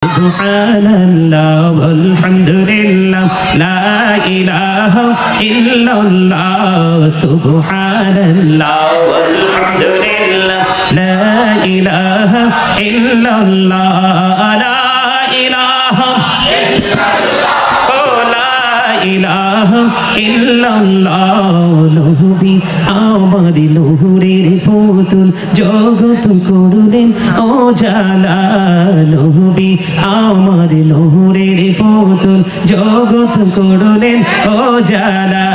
Subhanallah walhamdulillah la ilaha illallah Subhanallah walhamdulillah la ilaha illallah la ilaha ইলাহা ইল্লাল্লাহ নবী আমার নূরের পুতুল জগৎ করলেন ও জালা নবী আমার নূরের পুতুল জগৎ করলেন ও জালা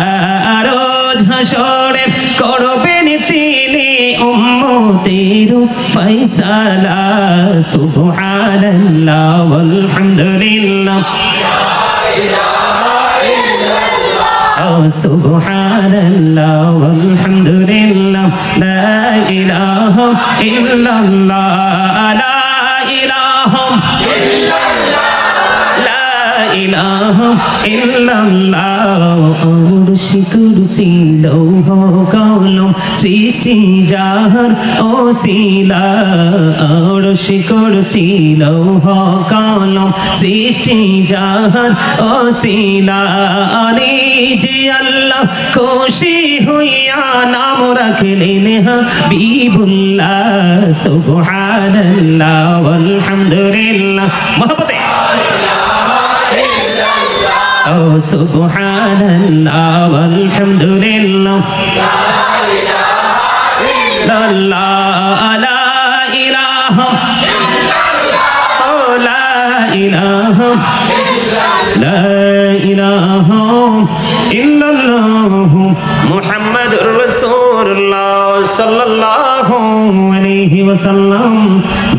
রোজ হাসরে করবেন তিনি উম্মতের ফয়সালা সুবহানাল্লাহ ওয়ালহামদুলিল্লাহ Subhanallah walhamdulillah la ilaha illallah la ilaha ilaha illallah Urshi kursi lauha kalam srishti jahar osila Urshi kursi lauha kalam srishti jahar osila ji Allah খুশি হইয়া নাম রাখলেন হাবিবুল্লাহ সুবহানাল্লাহ ওয়ালহামদুলিল্লাহ মহব্বতে ও সুবহানাল্লাহ ওয়ালহামদুলিল্লাহ লা ইলাহা লা ইলাহা লা ইলাহা ইল্লাল্লাহ মুহাম্মাদুর রাসূলুল্লাহ সাল্লাল্লাহু আলাইহি ওয়াসাল্লাম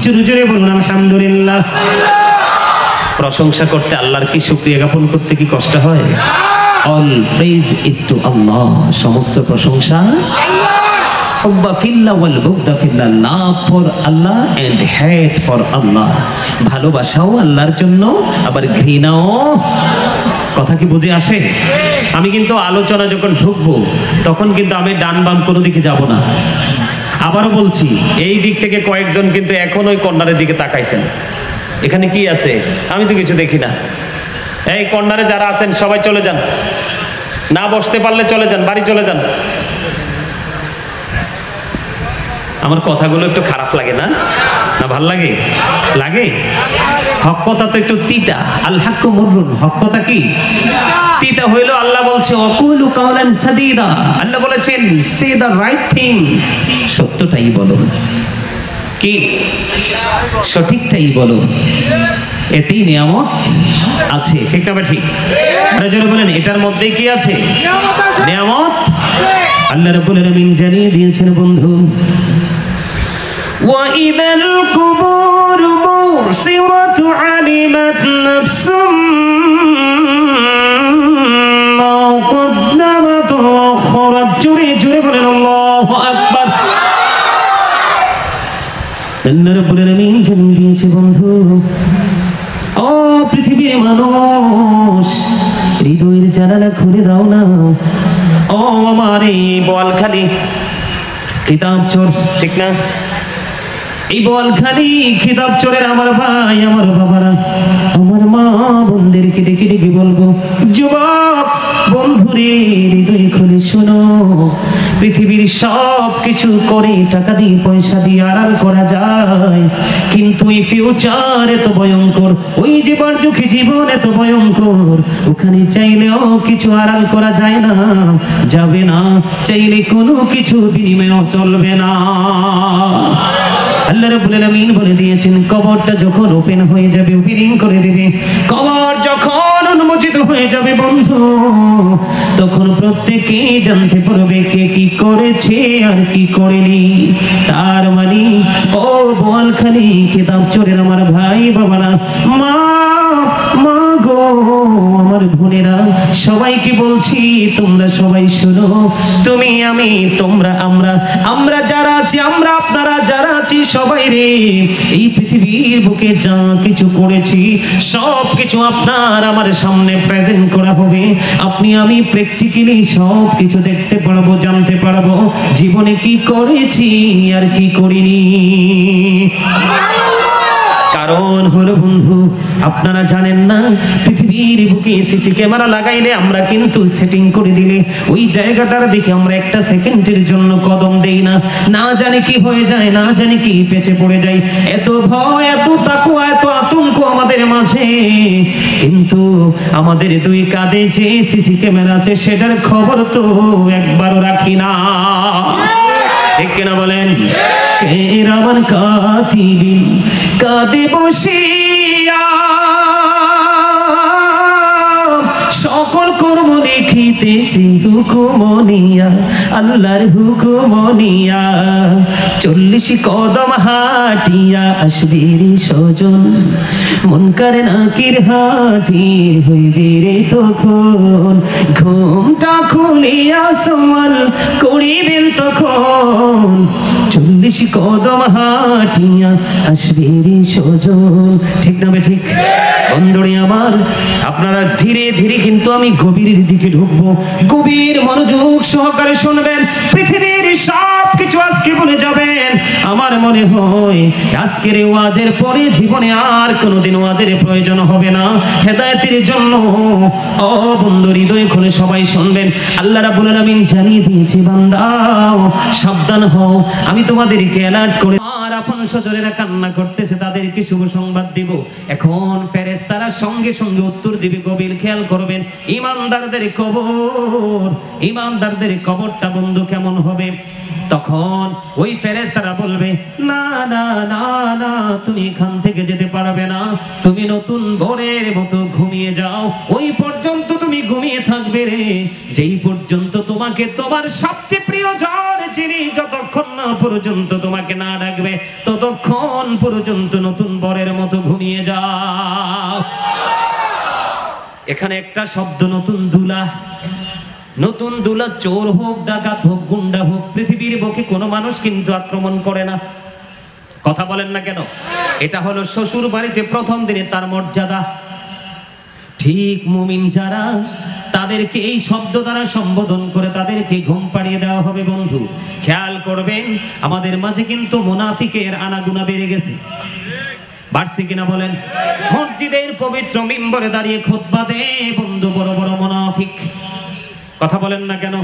জোরে জোরে বলুন আলহামদুলিল্লাহ। প্রশংসা করতে আল্লাহর কি শুকরিয়া জ্ঞাপন করতে কি কষ্ট হয়? All praise is to Allah, সমস্ত প্রশংসা আল্লাহ। হুব্বা ফিল্লাহ ওয়াল বুগদা ফিল্লাহ, love for Allah and hate for Allah. ভালোবাসাও আল্লাহর জন্য, আবার ঘৃণাও। কথা কি বুঝে আসে? আমি কিন্তু আলোচনা যখন ঢুকবো তখন কিন্তু আমি ডান বাম কোনো দিকে যাব না। আবারও বলছি, এই দিক থেকে কয়েকজন কিন্তু এখন ওই কর্নারের দিকে তাকাইছেন। এখানে কি আছে? আমি তো কিছু দেখি না। এই কর্নারে যারা আছেন সবাই চলে যান, না বসতে পারলে চলে যান, বাড়ি চলে যান। আমার কথাগুলো একটু খারাপ লাগে না? না ভাল লাগে? লাগে। হক কথা তো একটু তিতা। আল হাক্কু মুররুন, হক কথা কি তিতা হইলো। আল্লাহ বলছে ওয়াকুলু কাওলান সাদীদা, আল্লাহ বলেছেন সে দ্য রাইট থিং, সত্যটাই বলো, কি সঠিকটাই বলো, এতেই নিয়ামত আছে। ঠিক না? ঠিক। আরে জোরে বলেন, এটার মধ্যেই কি আছে? নিয়ামত। আল্লাহ রাব্বুল আলামিন জানিয়ে দিয়েছেন বন্ধু, وَإِذَا الْقُبُورُ بُعْثِرَتْ عَلِمَتْ نَفْسٌ مَا قَدَّمَتْ وَأَخَّرَتْ জোরে জোরে বলেন আল্লাহু আকবার। আল্লাহ রাব্বুল আলামিন জানিয়ে দিয়েছে বন্ধু, ও পৃথিবীর মানুষ, হৃদয়ের জানালা খুলে দাও না। ও আমার এই বোয়ালখালী কিতাব চোর, ঠিক না? এই বোয়ালখালী কিতাব চোরের আমার ভাই, আমার বাবারা, আমার মা বোনদেরকে ডেকে ডেকে বলবো, যুবক বন্ধুরে হৃদয় খুলে শোনো, পৃথিবীর সব কিছু করে টাকা দিয়ে পয়সা দিয়ে আড়াল করা যায়, কিন্তু এই ফিউচার এত ভয়ঙ্কর, ওই যে বার্যুখী জীবন এত ভয়ঙ্কর, ওখানে চাইলেও কিছু আড়াল করা যায় না, যাবে না, চাইলে কোনো কিছু বিনিময় চলবে না। আল্লাহ রাব্বুল আলামিন বলে দিয়েছেন, কবরটা যখন ওপেন হয়ে যাবে, ওপেনিং করে দেবে, কবর যখন উন্মোচিত হয়ে যাবে বন্ধু, তখন প্রত্যেকেই জানতে পারবে কে কি করেছে আর কি করেনি। তার মানে ও বোয়ালখালী কিতাব চোরের আমার ভাই বাবারা, মা মা গো আমার বোনেরা, সবাইকে বলছি, তোমরা সবাই শোনো, তুমি আমি তোমরা আমরা যারা আছি, আমরা আপনারা যারা আছি, সবাই রে এই পৃথিবীর বুকে যা কিছু করেছি সব কিছু আপনার আমার সামনে প্রেজেন্ট করা হবে। আপনি আমি প্র্যাকটিক্যালি সব কিছু দেখতে পারবো, জানতে পারবো জীবনে কি করেছি আর কি করিনি। কারণ হলো বন্ধু, আপনারা জানেন না পৃথিবীর বুকে সিসি ক্যামেরা লাগাইলে আমরা কিন্তু সেটিং করে দিলে ওই জায়গাটার দিকে আমরা একটা সেকেন্ডের জন্য কদম দেই না, না জানি কি হয়ে যায়, না জানি কি পেঁচে পড়ে যায়। এত ভয়, এত তাকওয়া, এত আতঙ্ক আমাদের মাঝে, কিন্তু আমাদের দুই কাঁধে যে সিসি ক্যামেরা আছে সেটার খবর তো একবারও রাখি না। ঠিক কিনা বলেন? কিরামান কাতিবিন কাঁধে বসিয়া সকল কর্ম দেখিতেছি হুকুমনিয়া, আল্লাহর হুকুমনিয়া। 40 কদম হাঁটিয়া আসবি রে সজন, মুনকার নাকির হাজির হইবি রে তখন। ঘুমটা খুলিয়া সওয়াল করিবেন তখন, 40 কদম হাঁটিয়া আসবি রে সজন। ঠিক না ঠিক? বন্ধুরে আমার, আপনারা ধীরে ধীরে কিন্তু আমি গভীরের দিকে ঢুকবো, গভীর মনোযোগ সহকারে শুনবেন। পৃথিবীর সব কিছু আজকে বলে যাবেন। আমার মনে হয় আজকের ওয়াজের পরে জীবনে আর কোনোদিন ওয়াজের প্রয়োজন হবে না হেদায়েতের জন্য। ও বন্ধু, হৃদয় খুলে সবাই শুনবেন। আল্লাহ রাব্বুল আলামিন জানিয়ে দিয়েছে, বান্দা সাবধান হও, আমি তোমাদেরকে অ্যালার্ট করে। আর আপন স্বজনেরা কান্না করতেছে, তাদেরকে শুভ সংবাদ দিব। এখন ফেরেশতারা সঙ্গে সঙ্গে উত্তর দিবে। গভীর খেয়াল করবেন, ঈমানদারদের কবর, ঈমানদারদের কবরটা বন্ধু কেমন হবে? তখন ওই ফেরেশতারা বলবে, না না না না, তুমি এখান থেকে যেতে পারবে না, তুমি নতুন ভোরের মতো ঘুমিয়ে যাও। ওই পর্যন্ত তুমি ঘুমিয়ে থাকবে রে, যেই পর্যন্ত তোমাকে তোমার সবচেয়ে প্রিয়জন যিনি যতক্ষণ না পর্যন্ত তোমাকে না ডাকবে ততক্ষণ পর্যন্ত নতুন ভোরের মতো ঘুমিয়ে যাও। এখানে একটা শব্দ, নতুন দুলা। নতুন দুলা চোর হোক, ডাকাত হোক, গুন্ডা হোক, পৃথিবীর বুকে কোনো মানুষ কিন্তু আক্রমণ করে না। কথা বলেন না কেন? এটা হলো শ্বশুর বাড়িতে প্রথম দিনে তার মর্যাদা। ঠিক মুমিন যারা, তাদেরকে এই শব্দ দ্বারা সম্বোধন করে তাদেরকে ঘুম পাড়িয়ে দেওয়া হবে। বন্ধু খেয়াল করবেন, আমাদের মাঝে কিন্তু মুনাফিকের আনাগুনা বেড়ে গেছে। বাড়ছে কিনা বলেন? মসজিদের পবিত্র মিম্বরে দাঁড়িয়ে খুতবা দেয় বন্ধু বড় বড় মুনাফিক। কথা বলেন না কেন?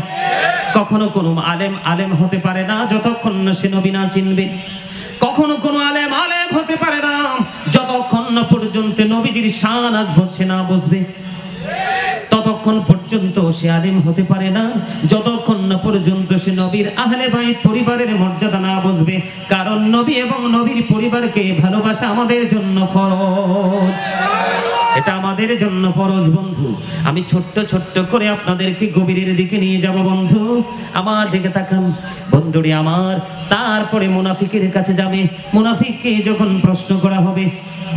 কখনো কোনো আলেম আলেম হতে পারে না যতক্ষণ না সে নবী না চিনবে। কখনো কোনো আলেম আলেম হতে পারে না যতক্ষণ না পর্যন্ত নবীজির শান আযমত সে না বুঝবে। ততক্ষণ পর্যন্ত সে আলেম হতে পারে না যতক্ষণ না পর্যন্ত সে নবীর আহলে বাইত পরিবারের মর্যাদা না বুঝবে। কারণ নবী এবং নবীর পরিবারকে ভালোবাসা আমাদের জন্য ফরজ, এটা আমাদের জন্য ফরজ। বন্ধু আমি ছোট্ট ছোট্ট করে আপনাদেরকে গভীরের দিকে নিয়ে যাব। বন্ধু আমার দিকে তাকান, বন্ধুরে আমার। তারপরে মুনাফিকের কাছে যাবে। মুনাফিককে যখন প্রশ্ন করা হবে,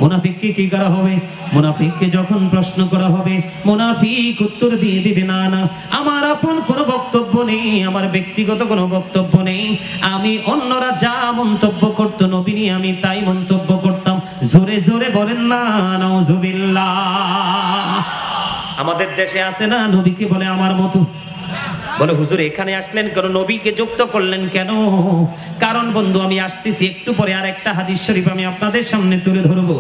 মুনাফিককে কি করা হবে? মুনাফিককে যখন প্রশ্ন করা হবে, মুনাফিক উত্তর দিয়ে দিবে, না না, আমার আপন কোনো বক্তব্য নেই, আমার ব্যক্তিগত কোনো বক্তব্য নেই, আমি অন্যরা যা মন্তব্য করতো নবী নিয়ে আমি তাই মন্তব্য করতাম। জোরে জোরে বলেন না নাউজুবিল্লাহ। আমাদের দেশে আছে না, নবীকে বলে আমার মতো। বলে হুজুর এখানে আসলেন কেন, নবীকে যুক্ত করলেন কেন? কারণ বন্ধু আমি আসতেছি একটু পরে আর একটা হাদিস শরীফ আমি আপনাদের সামনে তুলে ধরবো।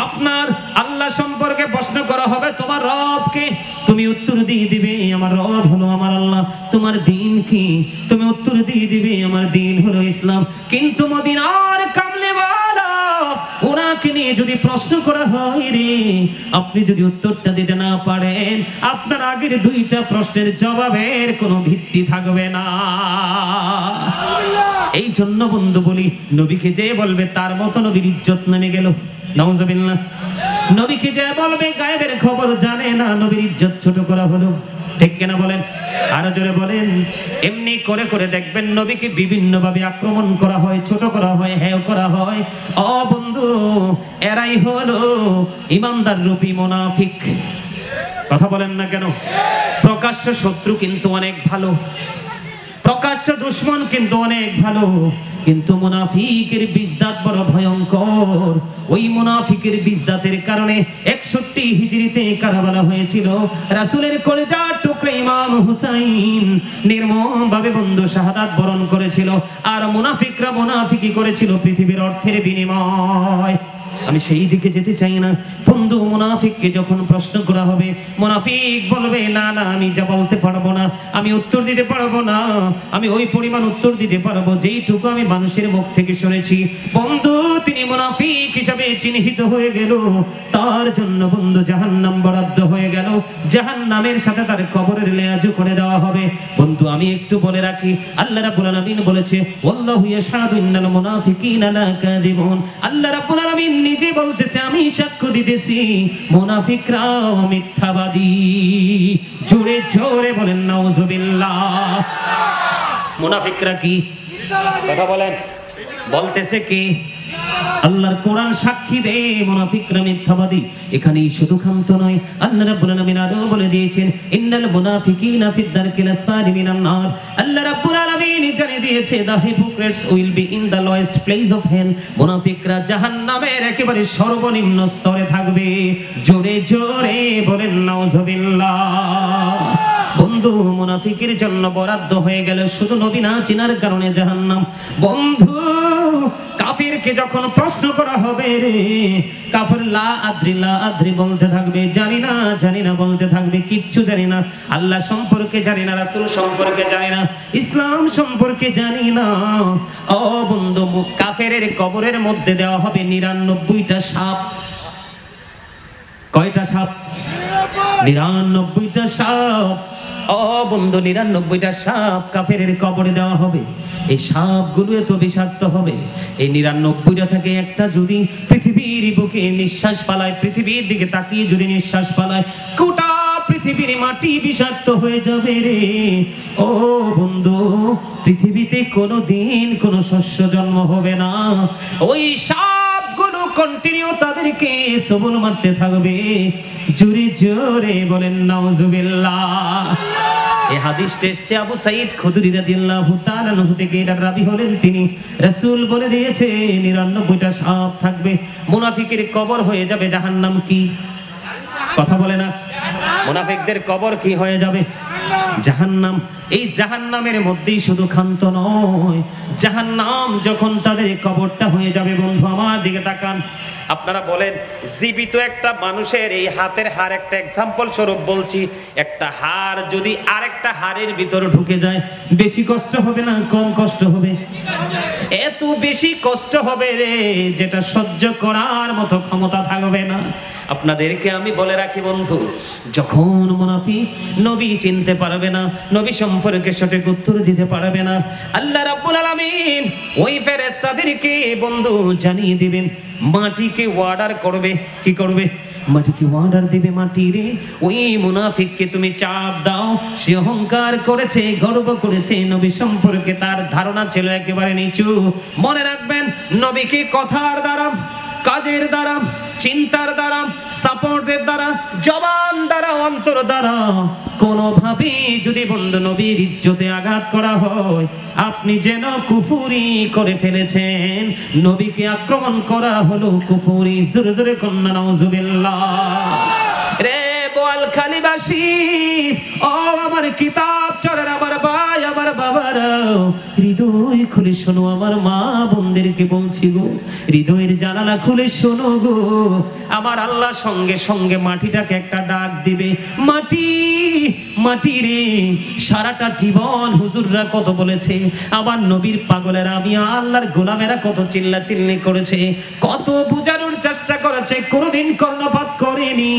আপনার আল্লাহ সম্পর্কে প্রশ্ন করা হবে, তোমার রবকে? তুমি উত্তর দিয়ে দিবে আমার রব হলো আমার আল্লাহ। তোমার দ্বীন কি? তুমি উত্তর দিয়ে দিবে আমার দ্বীন হলো ইসলাম। কিন্তু মদিনার কামলিওয়ালা ওনাকে নিয়ে যদি প্রশ্ন করা হয় রে, আপনি যদি উত্তরটা দিতে না পারেন, আপনার আগের দুইটা প্রশ্নের জবাবের কোনো ভিত্তি থাকবে না। এই জন্য বন্ধু বলি, নবীকে যে বলবে তার মতো নবীর ইজ্জত নেমে গেল। নাউজুবিল্লাহ। নবীকে যে বলবে গায়েবের খবর জানে না, নবীর ইজ্জত ছোট করা হলো। ঠিক কিনা বলেন? আরো জোরে বলেন। এমনি করে করে দেখবেন নবীকে বিভিন্ন ভাবে আক্রমণ করা হয়, ছোট করা হয়, হেয় করা হয়। ও বন্ধু, এরাই হলো ইমানদার রূপী মুনাফিক। কথা বলেন না কেন? প্রকাশ্য শত্রু কিন্তু অনেক ভালো, প্রকাশ্য দুশমন কিন্তু অনেক ভালো, কিন্তু মুনাফিকের বিজদাত বড় ভয়ঙ্কর। ওই মুনাফিকের বিজদাতের কারণে 61 হিজরিতে কারবালা হয়েছিল। রাসূলের কলিজার টুকরা ইমাম হুসাইন নির্মমভাবে বন্ধু শাহাদাত বরণ করেছিল। আর মুনাফিকরা মুনাফিকি করেছিল পৃথিবীর অর্থের বিনিময়। আমি সেই দিকে যেতে চাই না। বন্ধু, মুনাফিককে যখন প্রশ্ন করা হবে, মুনাফিক বলবে না না, আমি যা বলতে পারবো না, আমি উত্তর দিতে পারবো না, আমি ওই পরিমাণ উত্তর দিতে পারবো যেইটুকু আমি মানুষের মুখ থেকে শুনেছি। বন্ধু, তিনি মুনাফিক হিসাবে চিহ্নিত হয়ে গেল, তার জন্য বন্ধু জাহান্নাম বরাদ্দ হয়ে গেল, জাহান্নামের সাথে তার কবরের লেয়াজু করে দেওয়া হবে। বন্ধু, আমি একটু বলে রাখি, আল্লাহ রাব্বুল আলামিন বলেছে, ওয়াল্লাহু ইয়াশহাদু ইন্নাল মুনাফিকিনা লাকাযিবুন। আল্লাহ রাব্বুল আলামিন নিজে বলতেছে, আমি সাক্ষ্য দিতেছি মুনাফিকরাও মিথ্যাবাদী। জোরে জোরে বলেন নাউজুবিল্লাহ। মুনাফিকরা কি? কথা বলেন। বলতেছে কি? আল্লাহর কোরআন সাক্ষী দেয় মুনাফিকরা মিথ্যাবাদী। এখানেই শুধু ক্ষান্ত নয়, আল্লাহ রাব্বুল আলামিন আরো বলে দিয়েছেন, ইন্নাল মুনাফিকিনা ফিদ দারকিল আসফালি মিনান নার। আল্লাহ রাব্বুল আলামিন জানিয়ে দিয়েছে, the hypocrites will be in the lowest place of hell। মুনাফিকরা জাহান্নামের একেবারে সর্বনিম্ন স্তরে থাকবে। জোরে জোরে বলেন নাউজুবিল্লাহ। বন্ধু, মুনাফিকের জন্য বরাদ্দ হয়ে গেল শুধু নবী না চিনার কারণে জাহান্নাম। বন্ধু, কাফিরকে যখন প্রশ্ন করা হবে রে, কাফির লা আদ্রি বলতে থাকবে, জানি না জানি না বলতে থাকবে, কিচ্ছু জানি না, আল্লাহ সম্পর্কে জানি না, রাসূল সম্পর্কে জানি না, ইসলাম সম্পর্কে জানি না। ও বন্ধু, কাফেরের কবরের মধ্যে দেওয়া হবে 99টা সাপ। কয়টা সাপ? 99টা সাপ। ও বন্ধু, 99টা সাপ কাফেরের কবরে দেওয়া হবে। এই সাপগুলো এত বিষাক্ত হবে, এই 99টা থেকে একটা যদি পৃথিবীর বুকে নিঃশ্বাস পালায়, পৃথিবীর দিকে তাকিয়ে যদি নিঃশ্বাস পালায়, গোটা পৃথিবীর মাটি বিষাক্ত হয়ে যাবে রে। ও বন্ধু, পৃথিবীতে কোনোদিন কোনো শস্য জন্ম হবে না। ওই সাপগুলো কন্টিনিউ তাদেরকে সবল মারতে থাকবে। জোরে জোরে বলেন নাউজুবিল্লাহ। এই হাদিসটা এসেছে আবু সাঈদ খুদরি রাদিয়াল্লাহু তাআলা আনহু থেকে। এর রাবী হলেন তিনি। রাসূল বলে দিয়েছে 99টা সাপ থাকবে। মুনাফিকের কবর হয়ে যাবে জাহান্নাম। কি কথা বলে না? মুনাফিকদের কবর কি হয়ে যাবে? জাহান্নাম। এই জাহান্নামের মধ্যেই শুধু ক্ষান্ত নয়, জাহান্নাম যখন তাদের কবরটা হয়ে যাবে, বন্ধু আমার দিকে তাকান। আপনারা বলেন, জীবিত একটা মানুষের এই হাতের হাড়, একটা এক্সাম্পল স্বরূপ বলছি, একটা হাড় যদি আরেকটা হাড়ের ভিতরে ঢুকে যায়, বেশি কষ্ট হবে না কম কষ্ট হবে? এত বেশি কষ্ট হবে রে, যেটা সহ্য করার মতো ক্ষমতা থাকবে না। আপনাদেরকে আমি বলে রাখি বন্ধু, যখন মুনাফিক নবী চিনতে পারবে না, নবী সম্পর্কে সঠিক উত্তর দিতে পারবে না, আল্লাহ রাব্বুল আলামিন ওই ফেরেশতাদেরকে বন্ধু জানিয়ে দিবেন, মাটিকে অর্ডার করবে। কি করবে? মাটিকে অর্ডার দিবে, মাটি রে ওই মুনাফিককে তুমি চাপ দাও। সে অহংকার করেছে, গর্ব করেছে, নবী সম্পর্কে তার ধারণা ছিল একেবারে নিচু। মনে রাখবেন, নবীকে কথার দ্বারা, কাজের দ্বারা, চিন্তার দ্বারা, সাপোর্টের দ্বারা, জবান দ্বারা, অন্তর দ্বারা কোনোভাবে যদি বন্ধু নবীর ইজ্জতে আঘাত করা হয়, আপনি যেন কুফরি করে ফেলেছেন। নবীকে আক্রমণ করা হলো কুফরি। জোরে জোরে কন্যা নাউজুবিল্লাহ। রে বোয়ালখালীবাসী, ও আমার কিতাব চড়ের আমার ভাই, আমার বাবারা, হৃদয় খুলে শোনো, আমার মা বোনদেরকে বলছি গো, হৃদয়ের জানালা খুলে শোনো গো। আমার আল্লাহ সঙ্গে সঙ্গে মাটিটাকে একটা ডাক দিবে, মাটি মাটি রে, সারাটা জীবন হুজুররা কত বলেছে, আমার নবীর পাগলেরা, আমি আল্লাহর গোলামেরা কত চিল্লা চিল্লি করেছে, কত বুঝানোর চেষ্টা করেছে, কোনোদিন কর্ণপাত করেনি,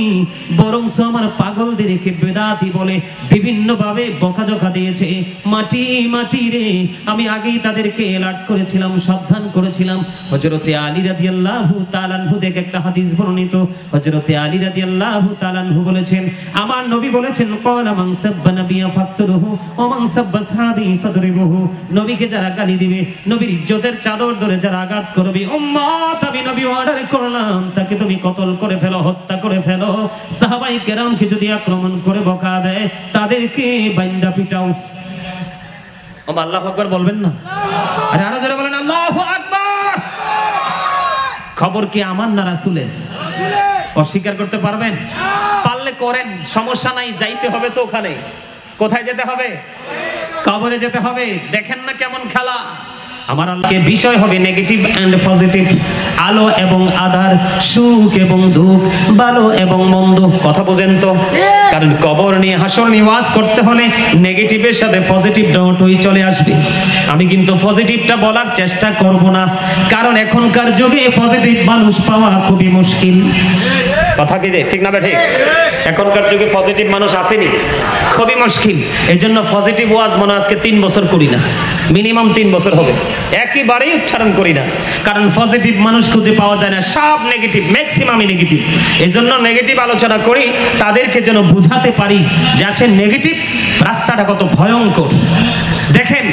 বরং আমার পাগলদেরকে বেদাতি বলে বিভিন্ন ভাবে বকাঝকা দিয়েছে। মাটি মাটি রে, আমি আগেই তাদেরকে এলার্ট করেছিলাম, সাবধান করেছিলাম। হযরতে আলী রাদিয়াল্লাহু তাআলা আনহু থেকে একটা হাদিস বর্ণিত। হযরতে আলী রাদিয়াল্লাহু তাআলা আনহু বলেছেন, আমার নবী বলেছেন, ক্বালা মান সাব্বা নাবিয়া ফাকতুরহু ওয়া মান সাব্বা সাহাবী ফাদরিবুহু। নবীকে যারা গালি দিবে, নবীর ইজ্জতের চাদর ধরে যারা আঘাত করবে, উম্মত আমি নবী অর্ডার করলাম তাকে তুমি কতল করে ফেলো, হত্যা করে ফেলো। সাহাবায়ে কেরামকে যদি আক্রমণ করে বকা দেয়, তাদেরকে বাইন্দা পিটাও। আল্লাহু আকবার বলবেন না? আরে আরো জোরে বলেন আল্লাহু আকবার। খবর কি আমার না রাসূলের? অস্বীকার করতে পারবেন? পারলে করেন, সমস্যা নাই, যাইতে হবে তো ওখানে। কোথায় যেতে হবে? কবরে যেতে হবে। দেখেন না কেমন খেলা, আমার আল্লাহকে বিষয় হবে নেগেটিভ এন্ড পজিটিভ, আলো এবং আধার, সুখ এবং দুঃখ, ভালো এবং মন্দ। কথা বোঝেন তো? কারণ কবর নিয়ে হাসর নিয়ে ওয়াজ করতে হলে নেগেটিভের সাথে পজিটিভ দুটোই চলে আসবে। আমি কিন্তু পজিটিভটা বলার চেষ্টা করব না, কারণ এখনকার যুগে পজিটিভ মানুষ পাওয়া খুবই মুশকিল। কথা কি যে ঠিক না ঠিক? এখনকার যুগে পজিটিভ মানুষ আসেনি, খুবই মুশকিল। এই জন্য পজিটিভ ওয়াজ মনে আজকে 3 বছর করি না, মিনিমাম 3 বছর হবে, একেবারেই উচ্চারণ করি না, কারণ পজিটিভ মানুষ খুঁজে পাওয়া যায় না, সব নেগেটিভ, ম্যাক্সিমামই নেগেটিভ। এই জন্য নেগেটিভ আলোচনা করি, তাদেরকে যেন বুঝাতে পারি যে আসলে নেগেটিভ রাস্তাটা কত ভয়ঙ্কর। দেখেন,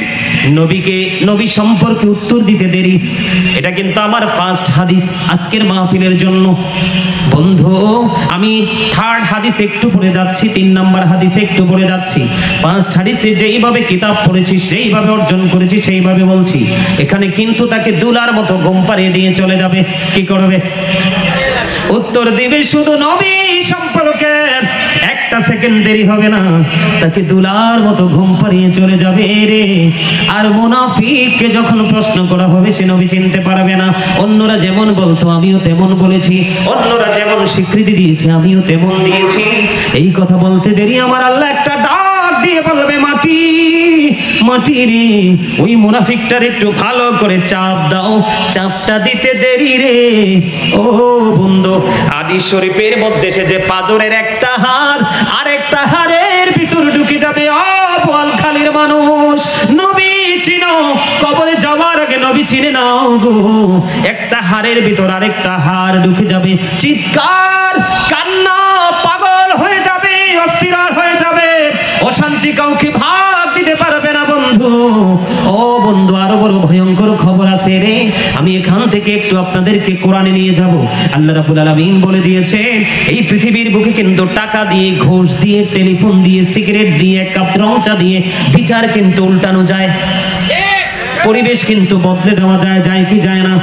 নবী সম্পর্কে উত্তর দিতে দেরি, এটা কিন্তু আমার ফার্স্ট হাদিস আজকের মাহফিলের জন্য। বন্ধু, আমি 3rd হাদিস একটু পড়ে যাচ্ছি, 3 নাম্বার হাদিসে একটু পড়ে যাচ্ছি। ফার্স্ট হাদিসে যেইভাবে কিতাব পড়েছি, সেইভাবে অর্জন করেছি, সেইভাবে বলছি। এখানে কিন্তু তাকে দুলার মতো ঘুম পাড়িয়ে দিয়ে চলে যাবে। কি করবে? উত্তর দিবে শুধু নবী সম্পর্কে, একটা সেকেন্ড দেরি হবে না, তাকে দুলার মতো ঘুম পাড়িয়ে চলে যাবে রে। আর মুনাফিককে যখন প্রশ্ন করা হবে, সে নবী চিনতে পারবে না। অন্যরা যেমন বলতো আমিও তেমন বলেছি, অন্যরা যেমন স্বীকৃতি দিয়েছে আমিও তেমন দিয়েছি। এই কথা বলতে দেরি আমার আল্লাহ একটা ডাক দিয়ে বলবে, মাটি মাটি রে, ওই মুনাফিকটার একটু ভালো করে চাপ দাও। চাপটা দিতে দেরি রে। ও বন্ধু, হাদিস শরীফের মধ্যে সে যে পাজরের একটা হাড় আর একটা হাড়ের ভিতর ঢুকে যাবে। বোয়ালখালীর মানুষ, নবী চিনো, কবরে যাওয়ার আগে নবী চিনে নাও গো। একটা হাড়ের ভিতর আরেকটা হাড় ঢুকে যাবে, চিৎকার কান্না, পাগল হয়ে যাবে, অস্থির হয়ে যাবে, অশান্তি কাউকে ভাগ দিতে পারবে না বন্ধু। ও বন্ধু, আরো বড় ভয়ঙ্কর খবর আছে রে। আমি এখান থেকে একটু আপনাদেরকে কোরআনে নিয়ে যাব। আল্লাহ রাব্বুল আলামিন বলে দিয়েছে, এই পৃথিবীর বুকে কিন্তু টাকা দিয়ে, ঘুষ দিয়ে, টেলিফোন দিয়ে, সিগারেট দিয়ে, এক কাপ রং চা দিয়ে বিচার কিন্তু উল্টানো যায়, পরিবেশ কিন্তু বদলে দেওয়া যায়, যায় কি যায় না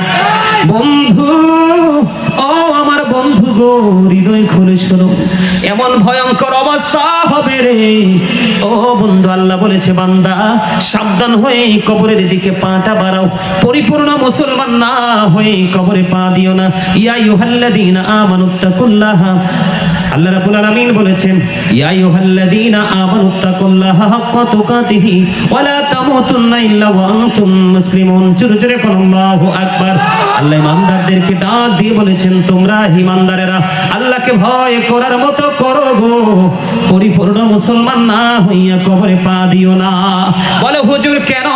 বন্ধু? ও আমার বন্ধু গো, হৃদয় খুলে শোনো, এমন ভয়ঙ্কর অবস্থা হবে রে। ও বন্ধু, আল্লাহ বলেছে, বান্দা সাবধান হয়ে কবরের দিকে পাটা বাড়াও। পরিপূর্ণ মুসলমান না হয়ে কবরে পা দিও না। ইয়া আইয়ুহাল্লাযীনা আমানুত্তাকুল্লাহা, আল্লাহ রাব্বুল আলামিন বলেছেন, ইয়া আইয়ুহাল্লাযীনা আমানুত্তাকুল্লাহা হাক্কা তুকাতিহি ওয়া লা তামুতুন্না ইল্লা ওয়া আনতুম মুসলিমুন। জোরে জোরে বলুন আল্লাহু আকবার। আল্লাহ ইমানদারদেরকে ডাক দিয়ে বলেছেন, তোমরা ইমানদারেরা আল্লাহকে ভয় করার মতো করো গো, পরিপূর্ণ মুসলমান না হইয়া কবরে পা দিও না। বলে হুজুর কেন?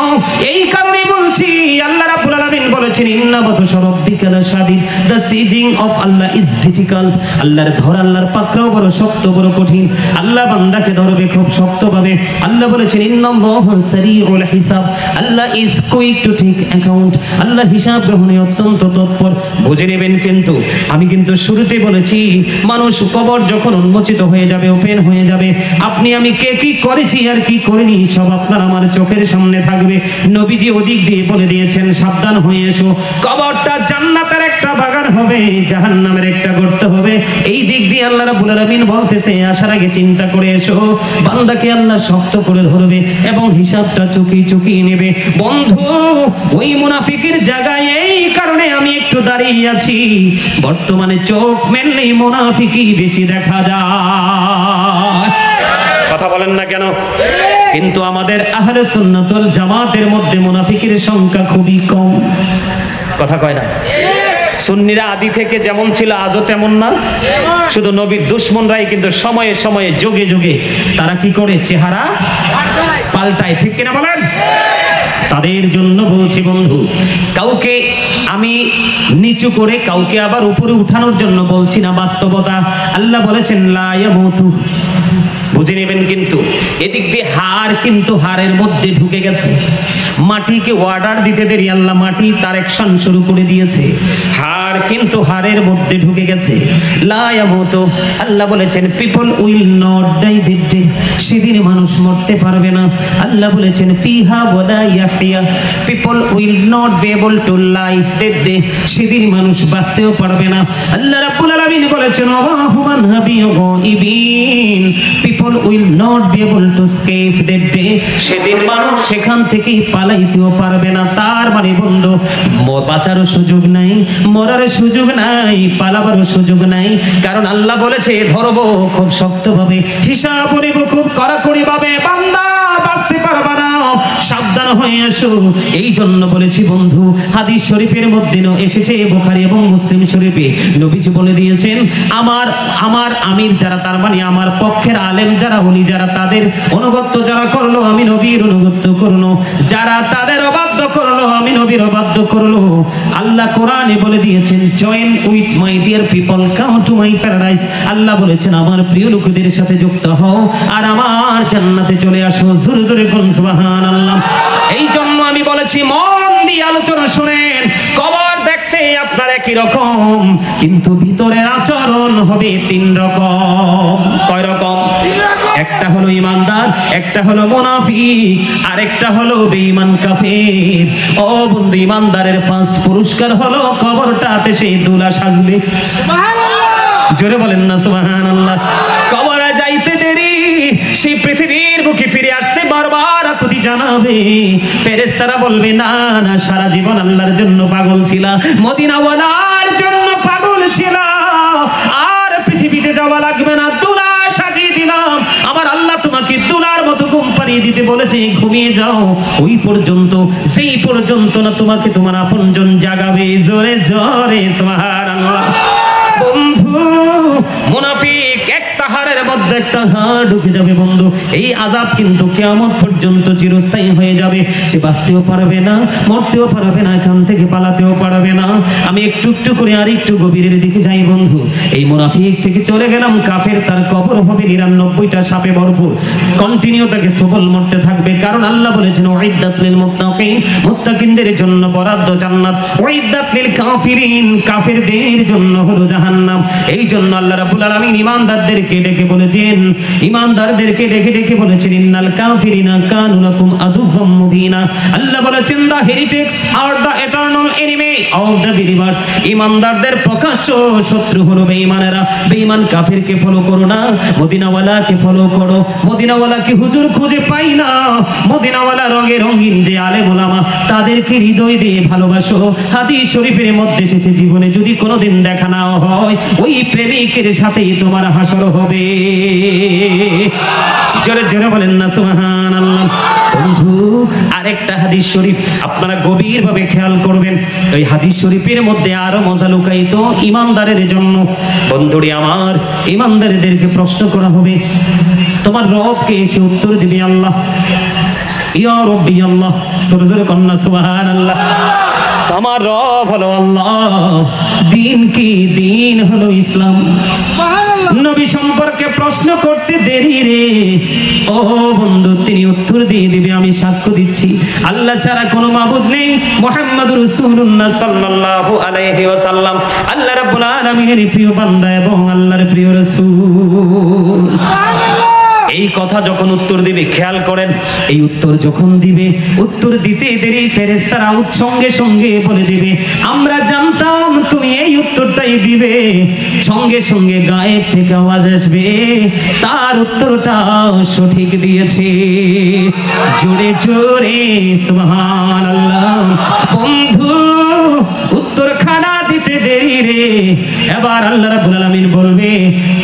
এই কারণে বলছি, আল্লাহ রাব্বুল আলামিন বলেছেন, ইন্না বাতশা রাব্বিকা লাশাদীদ, the seizing of Allah is difficult. আল্লাহর ধরা, আল্লাহর পাকড়াও বড় শক্ত, বড় কঠিন। আল্লাহ বান্দাকে ধরবে খুব শক্তভাবে। আল্লাহ বলেছেন, ইন্নাল্লাহা সারিউল হিসাব, Allah is quick to take account. আল্লাহ হিসাব গ্রহণে অত্যন্ত তৎপর। বুঝে নেবেন কিন্তু, আমি কিন্তু শুরুতে বলেছি, মানুষ কবর যখন উন্মোচিত হয়ে যাবে, ওপেন হয়ে যাবে, আপনি আমি কে কি করেছি আর কি করিনি সব আপনার আমার চোখের সামনে থাকবে। নবীজি ওদিক দিয়ে বলে দিয়েছেন, সাবধান হয়ে এসো, কবরটা জান্নাতের একটা বাগান হবে, জাহান্নামের একটা গর্ত হবে। এই দিক দিয়ে আল্লাহ রাব্বুল আলামিন বলতেছে, আসার আগে চিন্তা করে এসো। বান্দাকে আল্লাহ শক্ত করে ধরবে এবং হিসাবটা চুকিয়ে নেবে। বন্ধু, ওই মুনাফিকের জায়গায় এই কারণে আমি একটু দাঁড়িয়ে আছি। বর্তমানে চোখ মেললেই মুনাফিকই বেশি দেখা যায়। কথা বলেন না কেন? কিন্তু আমাদের আহলে সুন্নাত ওয়াল জামাতের মধ্যে মুনাফিকের সংখ্যা খুবই কম। কথা কয় না? সুন্নিরা আদি থেকে যেমন ছিল আজও তেমন না। শুধু নবীর দুশমনরাই কিন্তু সময়ে সময়ে, যুগে যুগে তারা কি করে? চেহারা পাল্টায়। ঠিক কিনা বলেন? তাদের জন্য বলছি বন্ধু, কাউকে আমি নিচু করে কাউকে আবার উপরে উঠানোর জন্য বলছি না, বাস্তবতা। আল্লাহ বলেছেন, লা ইয়ামুতু, বুঝে নেবেন। কিন্তু এদিক দিয়ে হাড় কিন্তু হাড়ের মধ্যে ঢুকে গেছে। মাটিকে অর্ডার দিতে দেরি, আল্লাহ মাটি তার অ্যাকশন শুরু করে দিয়েছে। হাড় কিন্তু হাড়ের মধ্যে ঢুকে গেছে। লা ইয়ামুতু, আল্লাহ বলেছেন, people will not die that day, সেদিন মানুষ মরতে পারবে না। আল্লাহ বলেছেন, ফিহা ওয়ালা ইয়াহইয়া, people will not be able to live that day, সেদিন মানুষ বাঁচতেও পারবে না। আল্লাহ রাব্বুল আলামিন বলেছেন, ওয়া হুমান হাবিয়ু গায়িবিন, people people will not be able to escape that day. সেদিন মানুষ সেখান থেকে পালাইতেও পারবে না। তার মানে বন্ধু, বাঁচারও সুযোগ নাই, মরার সুযোগ নাই, পালাবারও সুযোগ নাই। কারণ আল্লাহ বলেছে ধরবো খুব শক্তভাবে, হিসাব নিব খুব কড়াকড়ি ভাবে, বান্দা বাঁচতে পারবা না, সাবধান হয়ে আসো। এই জন্য বলেছি বন্ধু, হাদিস শরীফের মধ্যে এসেছে, বুখারী এবং মুসলিম শরীফে নবীজি বলে দিয়েছেন, আমার আমির যারা, তার মানে আমার পক্ষের আলেম যারা, উনি যারা, তাদের অনুগত্য যারা করলো, আমি নবীর অনুগত্য করলো, যারা তাদের অবাধ্য করলো, আমি নবীর অবাধ্য করলো। আল্লাহ কোরআনে বলে দিয়েছেন, join with my dear people, come to my paradise. আল্লাহ বলেছেন আমার প্রিয় লোকদের সাথে যুক্ত হও আর আমার জান্নাতে চলে আসো। জোরে জোরে বলুন সুবহানাল্লাহ। এই জন্য আমি বলেছি মন দিয়ে আলোচনা শুনেন। কবর দেখতে আপনার একই রকম, কিন্তু ভিতরের আচরণ হবে তিন রকম। কয় রকম? একটা হলো ইমানদার, একটা হলো মুনাফিক, আর একটা হলো বেঈমান কাফের। ও বন্ধু, ইমানদারের ফার্স্ট পুরস্কার হলো কবরটাতে সে দুলা সাজবে। সুবহানাল্লাহ, জোরে বলেন না সুবহানাল্লাহ। কবরে যাইতে দেরি, সেই পৃথিবীর বুকে ফিরে আসতে বারবার আকুতি জানাবে। ফেরেশতারা বলবে না না, সারা জীবন আল্লাহর জন্য পাগল ছিলা, মদিনাওয়ালার জন্য পাগল ছিলা, আর পৃথিবীতে যাওয়া লাগবে না, দুলা সাজিয়ে দিলাম। আমার আল্লাহ তোমাকে দুলার মতো ঘুম পাড়িয়ে দিতে বলেছে, ঘুমিয়ে যাও ওই পর্যন্ত, সেই পর্যন্ত না তোমাকে তোমার আপনজন জাগাবে। জোরে জোরে সুবহানাল্লাহ। বন্ধু, মুনাফিক একটা হাড়ের মধ্যে একটা হাড় ঢুকে যাবে বন্ধু। এই আযাব কিন্তু কিয়ামত পর্যন্ত চিরস্থায়ী হয়ে যাবে। সে বাঁচতেও পারবে না, মরতেও পারবে না, এখান থেকে পালাতেও পারবে না। আমি একটু একটু করে আর একটু গভীরের দিকে যাই বন্ধু। এই মুনাফিক থেকে চলে গেলাম কাফের, তার কবর হবে 99টা সাপে ভরপুর, কন্টিনিউ তাকে সবল মরতে থাকবে। কারণ আল্লাহ বলেছেন উইদ্দাত লিল মুত্তাকিন, মুত্তাকিনদের জন্য বরাদ্দ জান্নাত, উইদ্দাত লিল কাফিরিন, কাফেরদের জন্য হলো জাহান্নাম। এই জন্য আল্লাহ রাব্বুল আলামিন ইমানদারদেরকে ডেকে বলেছেন, ইমানদারদেরকে ডেকে ডেকে বলেছেন, ইন্নাল কাফিরিনা কানু লাকুম আদুওয়াম মুবিনা। আল্লাহ বলেছেন the heretics are the eternal enemy of the believers. ইমানদারদের প্রকাশ্য শত্রু হলো বেঈমানেরা। বেঈমান কাফিরকে ফলো করো না, মদিনাওয়ালাকে ফলো করো। মদিনাওয়ালাকে হুজুর খুঁজে পাই না, মদিনাওয়ালা রঙে রঙিন যে আলেম ওলামা, তাদেরকে হৃদয় দিয়ে ভালোবাসো। হাদিস শরীফের মধ্যে এসেছে, জীবনে যদি কোনোদিন দেখা না হয়, ওই প্রেমিকের সাথেই তোমার হাসর হবে। জোরে জোরে বলেন না সুবহানাল্লাহ। বন্ধু, আরেকটা হাদিস শরীফ আপনারা গভীরভাবে খেয়াল করবেন। ওই হাদিস শরীফের মধ্যে আরো মজা লুকায়িত ইমানদারের জন্য। বন্ধুরে আমার, ইমানদারদেরকে প্রশ্ন করা হবে, তোমার রবকে এসে উত্তর দিবে আল্লাহ, ইয়া রব্বি আল্লাহ। জোরে জোরে কন্না সুবহানাল্লাহ। আমার রব হলো আল্লাহ, দিন কি? দিন হলো ইসলাম। নবী সম্পর্কে প্রশ্ন করতে দেরি রে ও বন্ধু, তিনি উত্তর দিয়ে দিবে, আমি সাক্ষ্য দিচ্ছি আল্লাহ ছাড়া কোনো মাবুদ নেই, মুহাম্মদুর রাসূলুল্লাহ সাল্লাল্লাহু আলাইহি ওয়াসাল্লাম আল্লাহ রাব্বুল আলামিনের প্রিয় বান্দা এবং আল্লাহর প্রিয় রাসূল। এই কথা যখন উত্তর দিবে, খেয়াল করেন, এই উত্তর যখন দিবে, উত্তর দিতে দেরি ফেরেশতারা সঙ্গে সঙ্গে বলে দিবে, আমরা জানতাম তুমি এই উত্তরটাই দিবে। সঙ্গে সঙ্গে গায়েব থেকে আওয়াজ আসবে, তার উত্তরটা সঠিক দিয়েছে। জোরে জোরে সুবহানাল্লাহ। বন্ধু, উত্তরখানা দিতে দেরি রে। এবার আল্লাহ রাব্বুল আলামিন বলবে,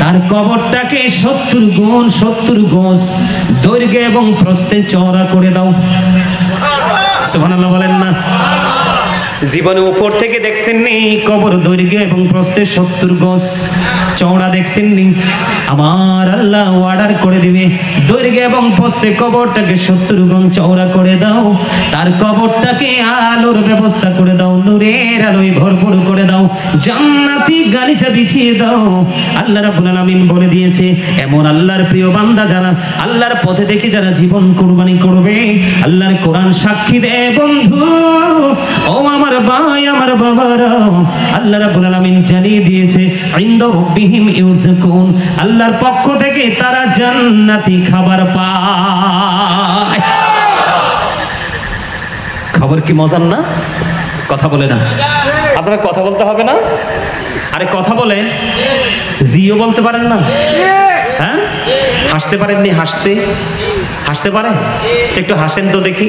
তার কবরটাকে 70 গজ দৈর্ঘ্য এবং প্রস্থে চওড়া করে দাও। সুবহানাল্লাহ বলেন না। জীবনে উপর থেকে দেখছেননি কবর দৈর্ঘ্য এবং প্রস্থে 70 গজ চওড়া দেখছেননি? আমার আল্লাহ অর্ডার করে দিবে, দৈর্ঘ্য এবং প্রস্থে কবরটাকে 70 গজ চওড়া করে দাও, তার কবরটাকে আলোর ব্যবস্থা করে দাও, নূরের আলোয় ভরপুর করে দাও, জান্নাতি গালিচা বিছিয়ে দাও। আল্লাহ রাব্বুল আলামিন বলে দিয়েছে, এমন আল্লাহর প্রিয় বান্দা যারা আল্লাহর পথে থেকে যারা জীবন কুরবানি করবে, আল্লাহর কোরআন সাক্ষী দেয় বন্ধু, ও আমার ভাই, আমার বাবারা, আল্লাহ রাব্বুল আলামিন জানিয়ে দিয়েছে, ইনদা রাব্বিহিম ইউরযাকুন, আল্লাহর পক্ষ থেকে তারা জান্নাতি খাবার পায়। খবর কি মজার না? কথা বলে না আপনারা, কথা বলতে হবে না? আরে কথা বলেন, জিও বলতে পারেন না? হ্যাঁ, হাসতে পারেননি? হাসতে পারে? একটু হাসেন তো দেখি।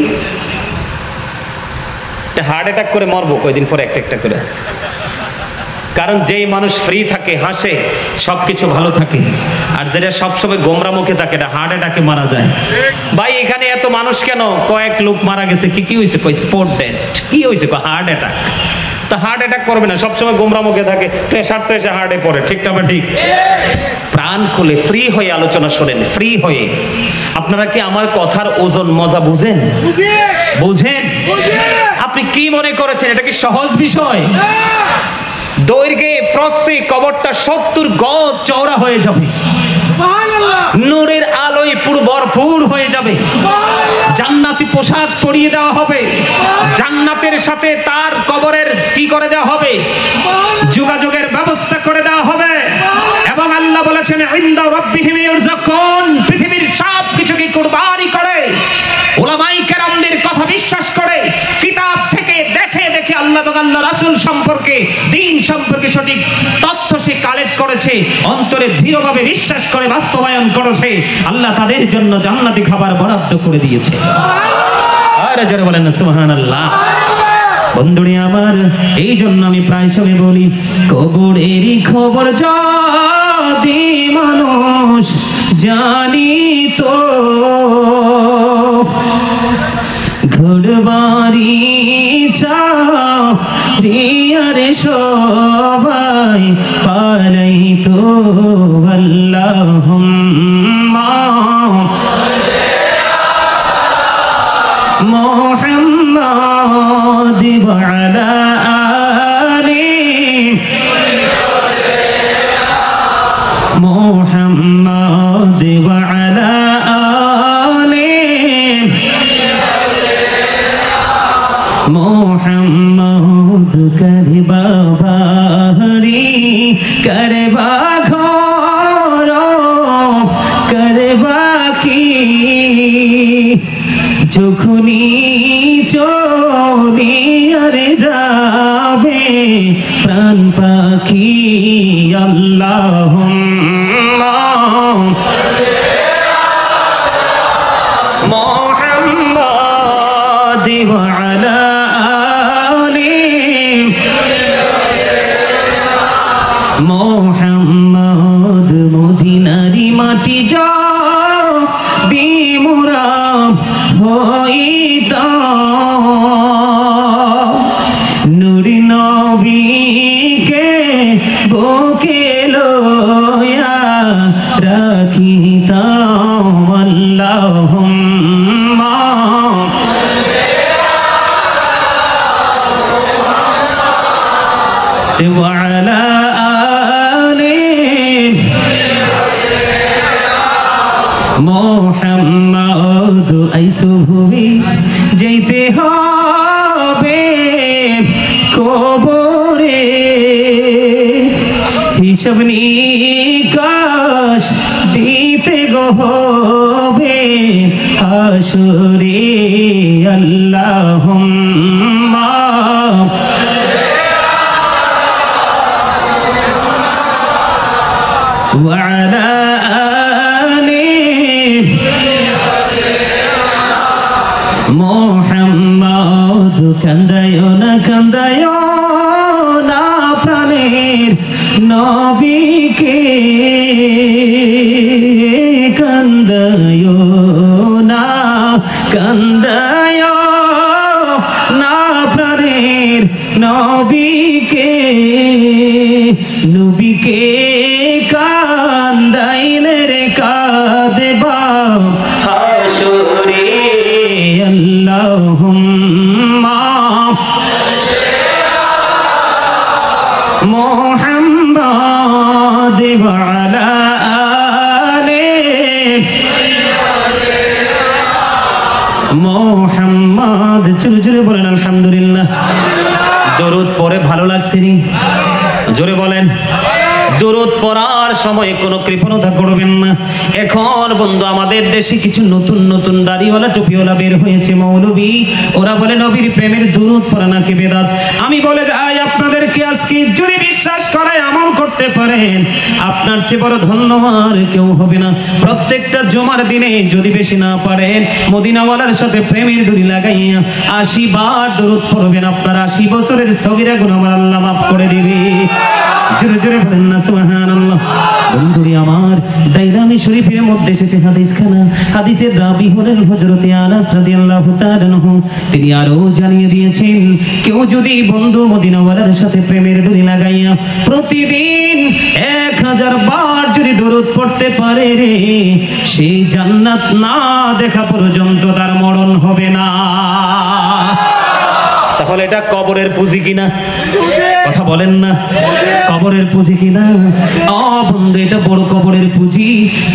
হার্ট অ্যাটাক করে মরবো কয়দিন পরে একটা একটা করে। কারণ যেই মানুষ ফ্রি থাকে, হাসে, সবকিছু ভালো থাকে, আর যেটা সবসময় গোমরা মুখে থাকে এটা হার্ট অ্যাটাকে মারা যায়। ভাই এখানে এত মানুষ কেন? কয়েক লোক মারা গেছে। কি হয়েছে? কই স্পট ডেড। কি হয়েছে? Heart attack. তা হার্ট অ্যাটাক করবে না, সবসময় গোমরা মুখে থাকে, প্রেশার তো এসে হার্টে পড়ে। ঠিক না? ঠিক। প্রাণ খুলে ফ্রি হয়ে আলোচনা শোনেন, ফ্রি হয়ে। আপনারা কি আমার কথার ওজন মজা বুঝেন? বুঝেন? আপনি কি মনে করেছেন এটা কি সহজ বিষয়? দৈর্ঘ্যে প্রস্থে কবরটা 70 গজ চওড়া হয়ে যাবে, নূরের আলোয় পুরো ভরপুর হয়ে যাবে, জান্নাতি পোশাক পরিয়ে দেওয়া হবে, জান্নাতের সাথে তার কবরের কি করে দেওয়া হবে? যোগাযোগের ব্যবস্থা করে দেওয়া হবে। এবং আল্লাহ বলেছেন ইনদা রাব্বিহিম ইয়ারযাকুন, পৃথিবীর সব কিছুকে কুরবানি করে, উলামায়ে কেরামদের কথা বিশ্বাস করে, কিতাব থেকে দেখে আল্লাহ এবং আল্লাহ রাসূল সম্পর্কে, দ্বীন সম্পর্কে সঠিক তথ্য সে কালেক্ট করেছে, অন্তরে দৃঢ়ভাবে বিশ্বাস করে বাস্তবায়ন করেছে, আল্লাহ তাদের জন্য জান্নাতি খাবার বরাদ্দ করে দিয়েছে। আর যারা বলেন সুবহানাল্লাহ। বন্ধুরে আমার, এই জন্য আমি প্রায় সময় বলি, কবরেরই খবর যদি মানুষ জানিত, ঘরবাড়ি চারিয়ারে সবাই পালাইতো, আল্লাহুম্মা মুহাম্মাদ ওয়া আলা আলি মুহাম্মাদ ওয়া আলা আলি মুহাম্মাদ। করবা বাড়ি, করবা ঘর, করবা কি যখনি চলিয়ারে যাবে প্রাণ পাখি, আল্লাহুম্মা মুহাম্মাদ ওয়া আলা আলি মুহাম্মাদ। মদিনারি মাটি যা দিমুরা হইতা, নূরি নবীকে বুকে লইয়া রাখিতাম, আল্লাহুম্মা ওয়া আলা আলি মুহাম্মাদ। আইসো ভূমি যাইতে হবে কবরে, হিসাব নিকাশ দিতে গো হবে হাসরে, আল্লাহুম্মা ওয়া আলা আলি মুহাম্মাদ। কান্দায়ো না প্রাণের নবীকে, কান্দায়ো না প্রাণের নবীকে, নবীকে কান্দাইলে রে কাঁদবা হাসরে, আল্লাহুম্মা মুহাম্মাদ ওয়া আলা আলি মুহাম্মাদ। জোরে জোরে বলেন আলহামদুলিল্লাহ। দরুদ পড়ে ভালো লাগছে নি? জোরে বলেন। দরুদ পড়ার সময় কোনো কৃপণতা করবেন না। এখন বন্ধু আমাদের দেশে কিছু নতুন নতুন দাড়িওয়ালা টুপিওয়ালা বের হয়েছে মৌলবী, ওরা বলে নবীর প্রেমের দরুদ পড়া নাকি বেদাত। আমি বলে যাই আপনাদেরকে, আজকে যদি বিশ্বাস করে আমল করতে পড়তে পারেন, আপনার চেয়ে বড় ধন্য আর কেউ হবে না। প্রত্যেকটা জুমার দিনে যদি বেশি না পারেন, মদিনাওয়ালার সাথে প্রেমের ডুরি লাগাইয়া 80 বার দরুদ পড়বেন, আপনার 80 বছরের সগীরা গুনাহ আমার আল্লাহ মাফ করে দিবে। জোরে জোরে বলেন না সুবহানাল্লাহ। বন্ধুরি আমার, দাইরামি শরীফের মধ্যে এসেছে হাদিসখানা। হাদিসের রাবী হলেন হযরত আনাস রাদিয়াল্লাহু তাআলা আনহু। তিনি আরো জানিয়ে দিয়েছেন, কেউ যদি বন্ধু মদিনাওয়ালার সাথে প্রেমের ডুরি লাগাইয়া প্রতিদিন 1000 বার যদি দরুদ পড়তে পারে রে, সেই জান্নাত না দেখা পর্যন্ত তার মরণ হবে না। তাহলে এটা কবরের পুঁজি কিনা? কথা বলেন না, কবরের পুঁজি কিনা? বন্ধু, এটা বড় কবরের পুঁজি।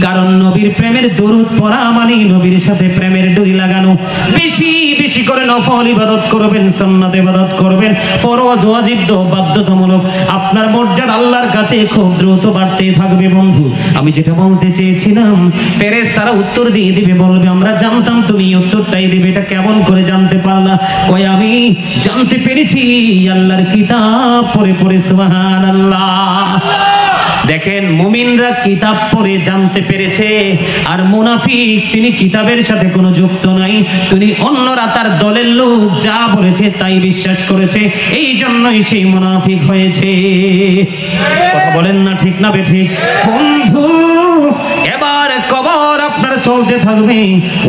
কারণ নবীর প্রেমের দরুদ পড়া মানে নবীর সাথে প্রেমের ডুরি লাগানো। বেশি বেশি করে নফল ইবাদত করবেন, সুন্নাত ইবাদত করবেন, ফরজ ওয়াজিব তো বাধ্যতামূলক। আপনার মর্যাদা আল্লাহর কাছে খুব দ্রুত বাড়তেই থাকবে। বন্ধু, আমি যেটা বলতে চেয়েছিলাম, ফেরেশতারা উত্তর দিয়ে দিবে, বলবে আমরা জানতাম তুমি উত্তরটাই দিবে। এটা কেমন করে জানতে পারলা? কই আমি জানতে পেরেছি আল্লাহর কিতাব পড়ে পড়ে। সুবহানাল্লাহ। দেখেন, মুমিনরা কিতাব পড়ে জানতে পেরেছে, আর মুনাফিক তিনি কিতাবের সাথে কোনো যুক্ত নাই। তিনি অন্যরা তার দলের লোক যা বলেছে তাই বিশ্বাস করেছে, এই জন্যই সেই মুনাফিক হয়েছে। কথা বলেন না, ঠিক না বেঠিক? বন্ধু, এবার কবর আপনার চলতে থাকবে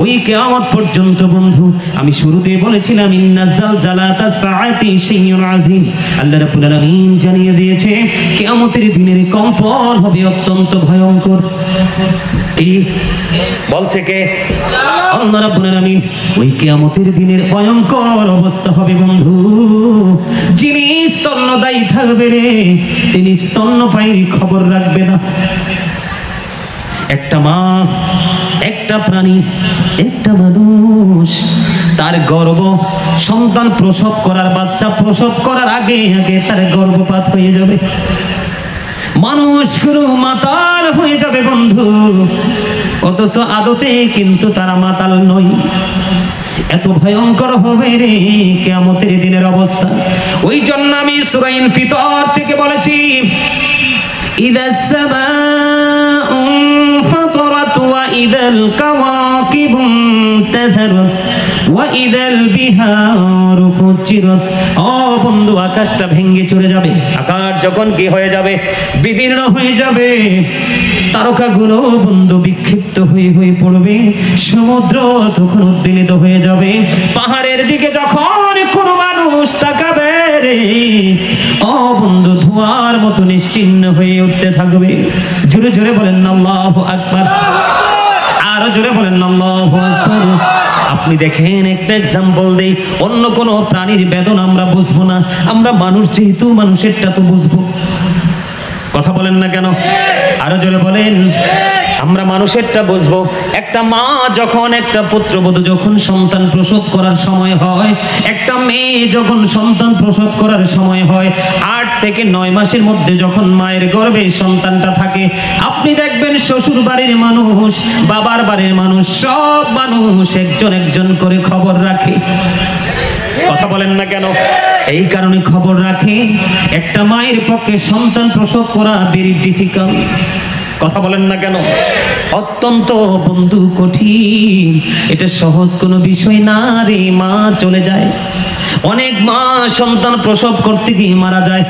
ওই কিয়ামত পর্যন্ত। বন্ধু, আমি শুরুতে বলেছিলাম ইন্নাজাল জালাতা সাআতি শাইউন আযীম। আল্লাহ রাব্বুল আলামিন জানিয়ে দিয়েছে কিয়ামতের দিনের কম্পন হবে অত্যন্ত ভয়ঙ্কর। কি বলছে কে? আল্লাহ রাব্বুল আলামিন। ওই কিয়ামতের দিনের ভয়ঙ্কর অবস্থা হবে বন্ধু। যিনি স্তন্যদায়ী থাকবে রে, তিনি স্তন্যপায়ীর খবর রাখবে না। একটা মা, একটা প্রাণী, একটা মানুষ তার গর্ভ সন্তান প্রসব করার, বাচ্চা প্রসব করার আগে আগে তার গর্ভপাত হয়ে যাবে। মানুষগুলো মাতাল হয়ে যাবে বন্ধু, অথচ আদতে কিন্তু তারা মাতাল নয়। এত ভয়ঙ্কর হবে রে কিয়ামতের দিনের অবস্থা। ওই জন্য আমি সূরা ইনফিতার থেকে বলেছি, ইদাস সামাউ ফাতারাত ওয়া ইদাল কাওয়াকিবু ইনতাযারাত ওয়া ইদাল বিহারু ফুজিরাত। ও বন্ধু, আকাশটা ভেঙে চলে যাবে। আকাশ যখন কি হয়ে যাবে? বিদীর্ণ হয়ে যাবে। তারকাগুলো বন্ধু বিক্ষিপ্ত হয়ে হয়ে পড়বে। সমুদ্র তখন উদ্বেলিত হয়ে যাবে। পাহাড়ের দিকে যখন কোনো মানুষ তাকাবে রে, ও বন্ধু, ধোঁয়ার মতো নিশ্চিহ্ন হয়ে উঠতে থাকবে। জোরে জোরে বলেন আল্লাহু আকবার। আরো জোরে বলেন আল্লাহু আকবার। আপনি দেখেন, একটা এক্সাম্পল দেই। অন্য কোনো প্রাণীর বেদনা আমরা বুঝবো না, আমরা মানুষ যেহেতু মানুষেরটা তো বুঝবো। কথা বলেন না কেন? আরো জোরে বলেন। আমরা মানুষেরটা বুঝবো। একটা মা যখন, একটা পুত্রবধূ যখন সন্তান প্রসব করার সময় হয়, একটা মেয়ে যখন সন্তান প্রসব করার সময় হয়, 8 থেকে 9 মাসের মধ্যে যখন মায়ের গর্ভে সন্তানটা থাকে, আপনি দেখবেন শ্বশুর বাড়ির মানুষ, বাবার বাড়ির মানুষ, সব মানুষ একজন একজন করে খবর রাখে। কথা বলেন না কেন? এই কারণে খবর রাখে। একটা মায়ের পক্ষে সন্তান প্রসব করা ভেরি ডিফিকাল্ট। কথা বলেন না কেন? অত্যন্ত বন্ধু কঠিন। এটা সহজ কোনো বিষয় না রে। মা চলে যায়, অনেক মা সন্তান প্রসব করতে গিয়ে মারা যায়।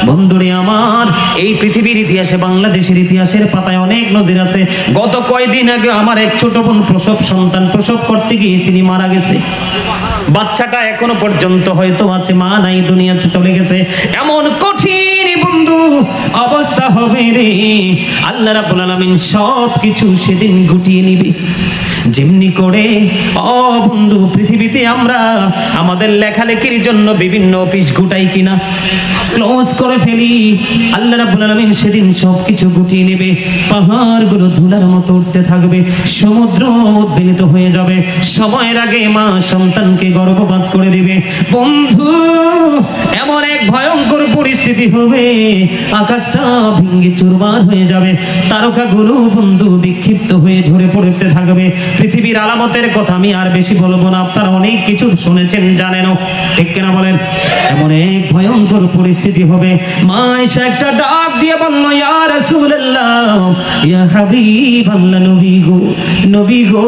বন্ধুরে আমার, এই পৃথিবীর ইতিহাসে, বাংলাদেশের ইতিহাসের পাতায় অনেক নজির আছে। গত কয়েকদিন আগে আমার এক ছোট বোন সন্তান প্রসব করতে গিয়ে তিনি মারা গেছে। বাচ্চাটা এখনো পর্যন্ত হয়তো আছে, মা নাই, দুনিয়াতে চলে গেছে। এমন কঠিন বন্ধু অবস্থা হবে রে, আল্লাহ রাব্বুল আলামিন সব কিছু সেদিন গুটিয়ে নিবে। যেমনি করে বন্ধু পৃথিবীতে আমরা আমাদের লেখালেখির জন্য বিভিন্ন অফিস গুটাই কিনা, ক্লোজ করে ফেলি, আল্লাহ রাব্বুল আলামিন সেদিন সবকিছু গুটিয়ে নেবে। পাহাড়গুলো ধুলার মতো উঠতে থাকবে, সমুদ্র উদ্বেলিত হয়ে যাবে। সময়ের আগে মা সন্তানকে গর্ভপাত করে দিবে। বন্ধু, এমন এক ভয়ঙ্কর পরিস্থিতি হবে, আকাশটা ভেঙে চুরমার হয়ে যাবে। তারকাগুলো বন্ধু বিক্ষিপ্ত হয়ে ঝরে পড়তে থাকবে। পৃথিবীর আলামতের কথা আমি আর বেশি বলবো না, আপনারা অনেক কিছু শুনেছেন জানেনও, ঠিক কিনা বলেন? এমন এক ভয়ঙ্কর পরিস্থিতি হবে। মা আয়েশা একটা ডাক দিয়ে বলল, ইয়া রাসূলুল্লাহ, ইয়া হাবিবাল্লাহ, নবী গো, নবী গো,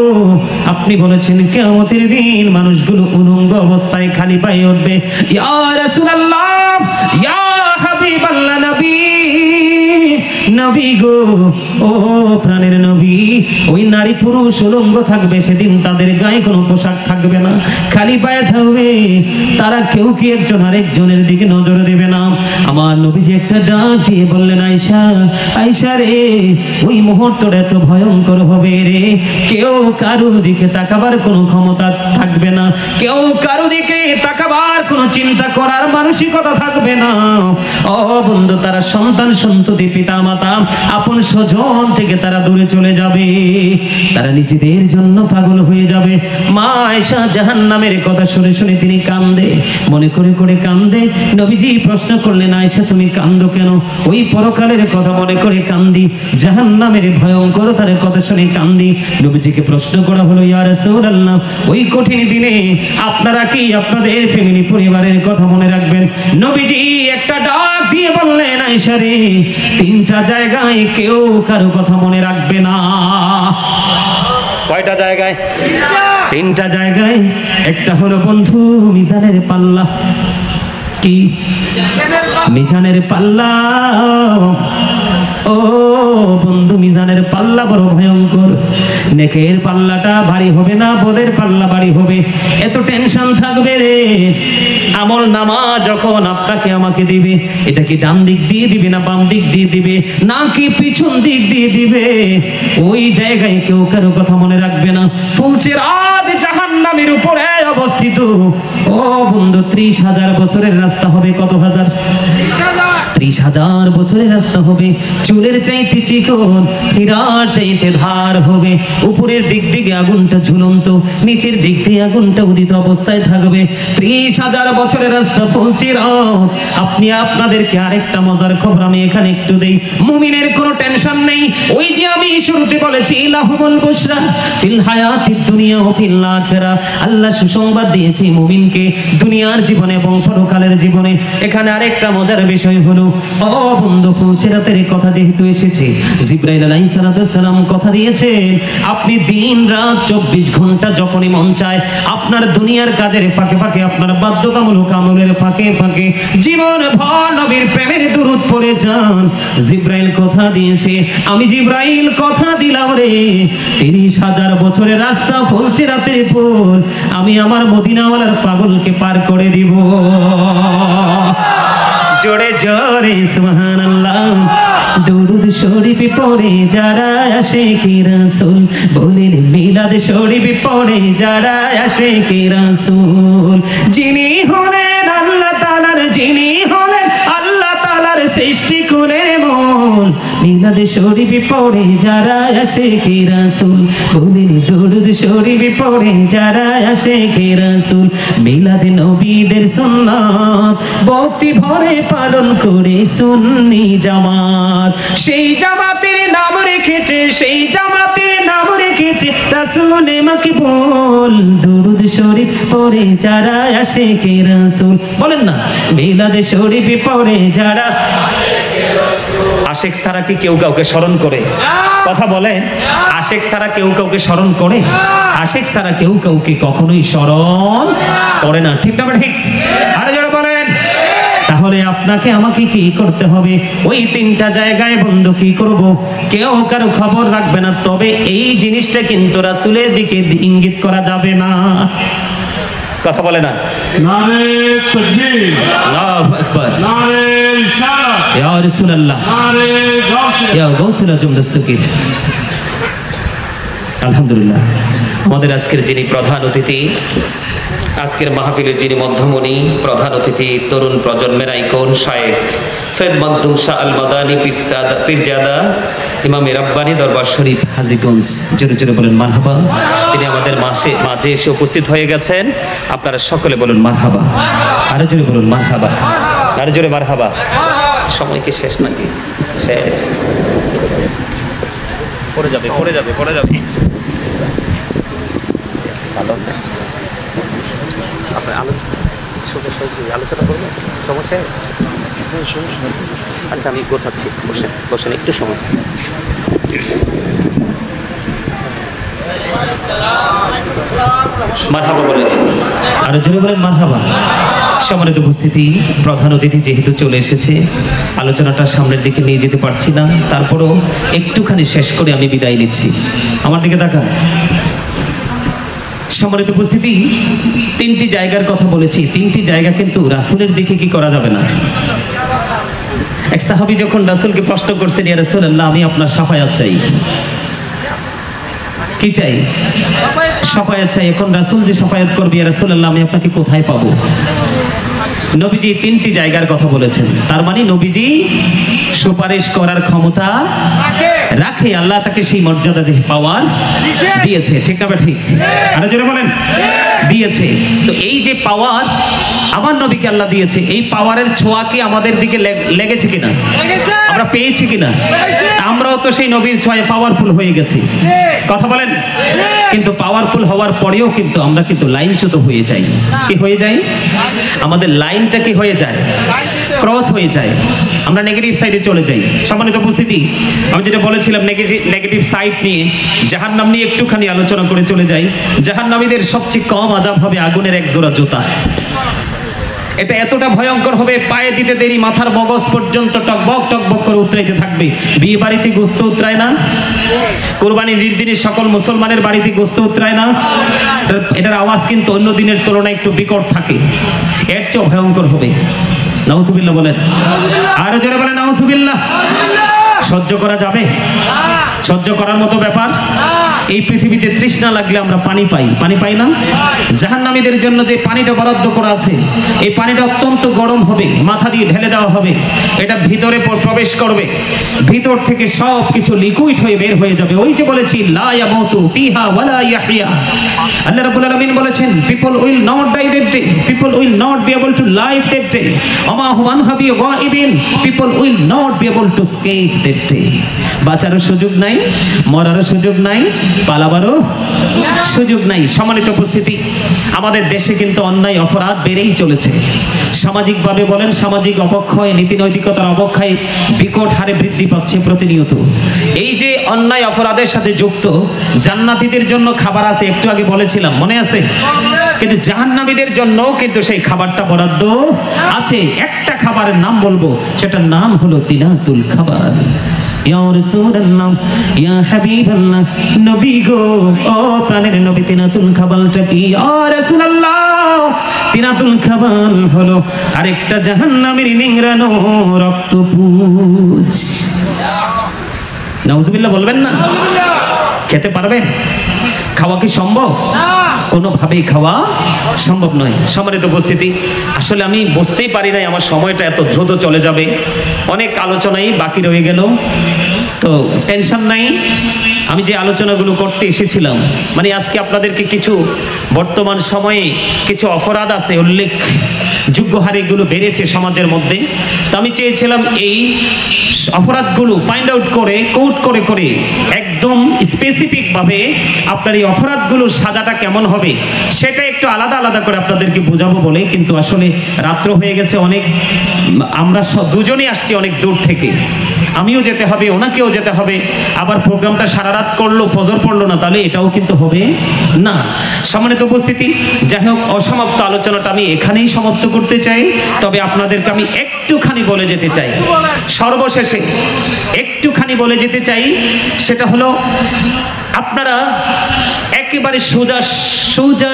আপনি বলেছেন কিয়ামতের দিন মানুষগুলো উলঙ্গ অবস্থায় খালি পায়ে উঠবে। ইয়া রাসূলুল্লাহ, ইয়া হাবিবাল্লাহ, নবী, নবী গো, ও প্রাণের নবী, ওই নারী পুরুষ উলঙ্গ থাকবে, সেদিন তাদের গায়ে কোনো পোশাক থাকবে না, খালি পায়ে থাকবে, তারা কেউ কি একজন আরেকজনের দিকে নজর দেবে না। আমার নবীজি একটা ডাক দিয়ে বললেন, আয়েশা, আয়েশা রে, ওই মুহূর্তটা এত ভয়ঙ্কর হবে রে, কেউ কারো দিকে তাকাবার কোনো ক্ষমতা থাকবে না, কেউ কারো দিকে তাকাবার কোনো চিন্তা করার মানসিকতা থাকবে না। ও বন্ধু, তারা সন্তান সন্ততি পিতা মাতা আপন স্বজন থেকে তারা দূরে চলে যাবে, তারা নিজেদের জন্য পাগল হয়ে যাবে। মা আয়েশা জাহান্নামের কথা শুনে শুনে তিনি কান্দে, মনে করে করে কান্দে। নবীজি প্রশ্ন করলেন, আয়েশা তুমি কান্দো কেন? ওই পরকালের কথা মনে করে কান্দি, জাহান্নামের ভয়ঙ্করতার কথা শুনে কান্দি। নবীজিকে প্রশ্ন করা হলো, ইয়া রাসূলুল্লাহ, ওই কঠিন দিনে আপনারা কি আপনাদের ফ্যামিলি পরিবারের কথা মনে রাখবেন? নবীজি একটা ডাক দিয়ে বললেন, আয়েশা রে, তিনটা জায়গায় কেউ কারো কথা মনে রাখবে না। কয়টা জায়গায়? তিনটা জায়গায়। একটা হলো বন্ধু মিজানের পাল্লা। কি? মিজানের পাল্লা। ও বন্ধু, মিজানের পাল্লা বড় ভয়ঙ্কর। নেকের পাল্লাটা ভারী হবে না, বদের পাল্লা ভারী হবে, এত টেনশন থাকবে রে। আমল নামা যখন আপনাকে আমাকে দিবে, এটা কি ডান দিক দিয়ে দিবে না বাম দিক দিয়ে দিবে নাকি পিছন দিক দিয়ে দিবে, ওই জায়গায় কেউ কারো কথা মনে রাখবে না। ফুলচেরাত জাহান্নামের উপরে অবস্থিত। ও বন্ধু, 30,000 বছরের রাস্তা হবে। কত হাজার? 30,000 বছরের রাস্তা হবে। চুলের চাইতে চিকন, হীরার চাইতে ধার হবে। উপরের দিক দিকে আগুনটা ঝুলন্ত, নিচের দিক দিয়ে আগুনটা উদিত অবস্থায় থাকবে। 30,000 বছরের রাস্তা ফুলচেরাত। আপনি আপনাদেরকে আরেকটা মজার খবর আমি এখানে একটু দেই। মুমিনের কোনো টেনশন নেই। ওই যে আমি শুরুতে বলেছি, লাহুমুল বুশরা ফিল হায়াতিদ দুনিয়া ওয়া ফিল আখিরা, আল্লাহ সুসংবাদ দিয়েছে মুমিনকে দুনিয়ার জীবনে এবং পরকালের জীবনে। এখানে আরেকটা মজার বিষয় হলো, ও বন্ধু, ফুলচেরাতের কথা যেহেতু এসেছে, জিবরাইল আলাইহিস সালাম কথা দিয়েছেন, আপনি দিন রাত 24 ঘন্টা যখনই মন চায় আপনার দুনিয়ার কাজের ফাঁকে ফাঁকে, আপনার বাধ্যতামূলক আমলের ফাঁকে ফাঁকে জীবন ভর নবীর প্রেমের দুরূদ পড়ে যান। জিবরাইল কথা দিয়েছে, আমি জিবরাইল কথা দিলাম রে, 30,000 বছরের রাস্তা ফুলচেরাতের উপর আমি আমার মদিনাওয়ালার পাগলকে পার করে দিব। জোরে জোরে সুবহানাল্লাহ। দুরুদ শরীফ পড়ে যারা আশিকি রাসূল, বলেন মিলাদ শরীফ পড়ে যারা আশিকি রাসূল। যিনি হলেন আল্লাহ তাআলার, যিনি হলেন আল্লাহ তাআলার সৃষ্টি কুলের মূল, মিলাদ শরীফ পড়ে যারা আশিকি রাসূল, বলেন দুরুদ শরীফ পড়ে যারা আশিকি রাসূল। মিলাদ নবীদের সুন্নাত ভক্তি ভরে পালন করে সুন্নি জামাত, সেই জামাতের নাম রেখেছে, সেই জামাতের নাম রেখেছে রাসূলে মাকবুল। দুরুদ শরীফ পড়ে যারা আশিকি রাসূল, বলেন না মিলাদ শরীফ পড়ে যারা। আশিক ছাড়া কি কেউ কাউকে স্মরণ করে? কথা বলেন, আশিক ছাড়া কেউ কাউকে স্মরণ করে? আশিক ছাড়া কেউ কাউকে কখনোই স্মরণ করে না, ঠিক না? ঠিক। আরে যারা বলেন, তাহলে আপনাকে আমাকে কি করতে হবে? ওই তিনটা জায়গায় বন্ধু কি করব? কেউ কারো খবর রাখবে না, তবে এই জিনিসটা কিন্তু রাসূলের দিকে ইঙ্গিত করা যাবে না। কথা বলে না? নারে তাকবীর, আল্লাহু আকবার, নারে রিসালাত, ইয়া রাসূলুল্লাহ, নারে গাউসিয়া, ইয়া গাউসুল আজম দস্তগীর। আলহামদুলিল্লাহ, আমাদের আজকের যিনি প্রধান অতিথি, আজকের মাহফিলের যিনি মধ্যমণি, প্রধান অতিথি, তরুণ প্রজন্মের আইকন শায়েখ সৈয়দ মখদুম শাহ আল মাদানী পীরজাদা ইমামে রাব্বানী দরবার শরীফ হাজীগঞ্জ, জোরে জোরে বলেন মারহাবা। তিনি আমাদের মাঝে এসে উপস্থিত হয়ে গেছেন। আপনারা সকলে বলুন মারহাবা, আরো জোরে বলুন মারহাবা, আরো জোরে মারহাবা। সময় কি শেষ নাকি? শেষ। পড়ে যাবে, পড়ে যাবে, পড়ে যাবে। ভালো আছে? আপনার আলোচনা করবেন? সমস্যা? আচ্ছা, আমি গোছাচ্ছি, বসেন বসেন একটু সময়। মারহাবা বলেন, আরো জোরে বলেন মারহাবা। সম্মানিত উপস্থিতি, প্রধান অতিথি যেহেতু চলে এসেছে, আলোচনাটা সামনের দিকে নিয়ে যেতে পারছি না, তারপরও একটুখানি শেষ করে আমি বিদায় নিচ্ছি। আমার দিকে তাকান। সম্মানিত উপস্থিতি, তিনটি জায়গার কথা বলেছি, তিনটি জায়গা কিন্তু রাসূলের দিকে কি করা যাবে না। এক সাহাবী যখন রাসূলকে প্রশ্ন করছেন, ইয়া রাসূলুল্লাহ, আমি আপনার শাফায়াত চাই। কি চাই? শাফায়াত চাই। এখন রাসূল যে শাফায়াত করবে, ইয়া রাসূলুল্লাহ, আমি আপনাকে কোথায় পাবো? নবীজি তিনটি জায়গার কথা বলেছেন। তার মানে নবীজি সুপারিশ করার ক্ষমতা রাখে, আল্লাহ তাকে সেই মর্যাদা যে পাওয়ার দিয়েছে। ঠিক না ঠিক? আরো জোরে বলেন, দিয়েছে। তো এই যে পাওয়ার আমার নবীকে আল্লাহ দিয়েছে, এই পাওয়ারের ছোঁয়া কি আমাদের দিকে লেগেছে কিনা? আমরা পেয়েছি কিনা? আমরাও তো সেই নবীর ছোঁয়ায় পাওয়ারফুল হয়ে গেছি। কথা বলেন। কিন্তু পাওয়ারফুল হওয়ার পরেও কিন্তু আমরা কিন্তু লাইনচ্যুত হয়ে যাই। কি হয়ে যাই? আমাদের লাইনটা কি হয়ে যায়? ক্রস হয়ে যায়। আমরা নেগেটিভ সাইডে চলে যাই। সম্মানিত উপস্থিতি, আমি যেটা বলেছিলাম নেগেটিভ সাইড নিয়ে, জাহান্নাম নিয়ে একটুখানি আলোচনা করে চলে যাই। জাহান্নামীদের সবচেয়ে কম আযাব হবে আগুনের এক জোড়া জুতা। এটা এতটা ভয়ঙ্কর হবে, পায়ে দিতে দেরি মাথার মগজ পর্যন্ত টকবক টকবক করে উতরাইতে থাকবে। বিয়ে বাড়িতে গোস্ত উতরায় না? কুরবানির দিনে সকল মুসলমানের বাড়িতে গোস্ত উতরায় না? এটার আওয়াজ কিন্তু অন্য দিনের তুলনায় একটু বিকট থাকে। এর চেয়ে ভয়ঙ্কর হবে। নাউজুবিল্লাহ বলেন, আরো জোরে বলেন নাউজুবিল্লাহ। সহ্য করা যাবে? সহ্য করার মতো ব্যাপার? এই পৃথিবীতে তৃষ্ণা লাগলে আমরা পানি পাই, পানি পাই না? জাহান্নামীদের জন্য যে পানিটা বরাদ্দ করা আছে, এই পানিটা অত্যন্ত গরম হবে, মাথা দিয়ে ঢেলে দেওয়া হবে, এটা ভিতরে প্রবেশ করবে, ভিতর থেকে সব কিছু লিকুইড হয়ে বের হয়ে যাবে। ওই যে বলেছি, লা ইয়ামুতু ফিহা ওয়ালা ইয়াহইয়া। আল্লাহ রাব্বুল আলামিন বলেছেন, people will not die that day, people will not be able to live that day, ওমা হুম আনহা বিগাইবিন, people will not be able to escape that day। বাঁচারও সুযোগ নাই, মরারও সুযোগ নাই, পালাবারও সুযোগ নাই। সম্মানিত উপস্থিতি, আমাদের দেশে কিন্তু অন্যায় অপরাধ বেড়েই চলেছে। সামাজিকভাবে বলেন, সামাজিক অবক্ষয়, নীতি নৈতিকতার অবক্ষয় বিকট হারে বৃদ্ধি পাচ্ছে প্রতিনিয়ত। এই যে অন্যায় অপরাধের সাথে যুক্ত, জান্নাতীদের জন্য খাবার আছে, একটু আগে বলেছিলাম, মনে আছে? কিন্তু জাহান্নামীদের জন্য কিন্তু সেই খাবারটা বরাদ্দ আছে। একটা খাবারের নাম বলবো, সেটার নাম হলো তিনাতুল খাবার। ইয়া রাসূলুল্লাহ, ইয়া হাবিবাল্লাহ, নবী গো, ও প্রাণের নবী, তিনাতুল খাবারটা কি? ইয়া রাসূলুল্লাহ, তিনাতুল খাবার হলো আরেকটা জাহান্নামের নিংড়ানো রক্তপুঞ্জ। নাউজুবিল্লাহ বলবেন না? খেতে পারবেন? খাওয়া কি সম্ভব? কোনোভাবেই খাওয়া সম্ভব নয়। সম্মানিত উপস্থিতি, আসলে আমি বুঝতেই পারি নাই আমার সময়টা এত দ্রুত চলে যাবে। অনেক আলোচনাই বাকি রয়ে গেল, তো টেনশন নাই। আমি যে আলোচনাগুলো করতে এসেছিলাম, মানে আজকে আপনাদেরকে কিছু বর্তমান সময়ে কিছু অপরাধ আছে উল্লেখযোগ্য হারে এগুলো বেড়েছে সমাজের মধ্যে। তো আমি চেয়েছিলাম এই অপরাধগুলো ফাইন্ড আউট করে, কোট করে করে একদম স্পেসিফিক ভাবে আপনার এই অপরাধগুলোর সাজাটা কেমন হবে সেটা একটু আলাদা আলাদা করে আপনাদেরকে বোঝাবো বলে। কিন্তু আসলে রাত্র হয়ে গেছে অনেক, আমরা দুজনেই আসছি অনেক দূর থেকে, আমিও যেতে হবে, ওনাকেও যেতে হবে। আবার প্রোগ্রামটা সারা রাত করলো, ফজর পড়লো না, তাহলে এটাও কিন্তু হবে না। সম্মানিত উপস্থিতি, যাই হোক, অসমাপ্ত আলোচনাটা আমি এখানেই সমাপ্ত করতে চাই। তবে আপনাদেরকে আমি একটুখানি বলে যেতে চাই, সর্বশেষে একটুখানি বলে যেতে চাই, সেটা হলো আপনারা একেবারে সোজা সোজা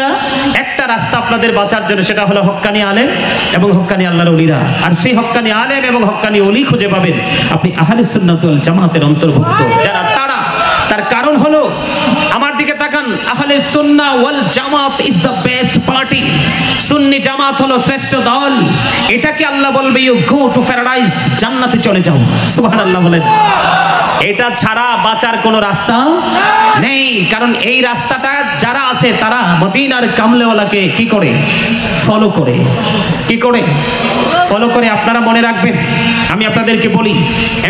একটা রাস্তা আপনাদের বাঁচার জন্য, সেটা হলো হক্কানি আলেম এবং হক্কানি আল্লাহর ওলিরা। আর সেই হক্কানি আলেম এবং হক্কানি ওলি খুঁজে পাবেন আপনি আহলে সুন্নাত ওয়াল জামাতের অন্তর্ভুক্ত যারা। তার কারণ হলো, আমার দিকে তাকান, আহলে সুন্নাহ ওয়াল জামাত ইজ দ্য বেস্ট পার্টি। সুন্নি জামাত হলো শ্রেষ্ঠ দল। এটাকে আল্লাহ বলবে ইউ গো টু প্যারাডাইস, জান্নাতে চলে যাও। সুবহানাল্লাহ বলেন। এটা ছাড়া বাঁচার কোনো রাস্তা নেই, কারণ এই রাস্তাটা যারা আছে তারা মদিনার কামলেওয়ালাকে কি করে? ফলো করে। কি করে? ফলো করে আপনারা মনে রাখবেন। আমি আপনাদেরকে বলি,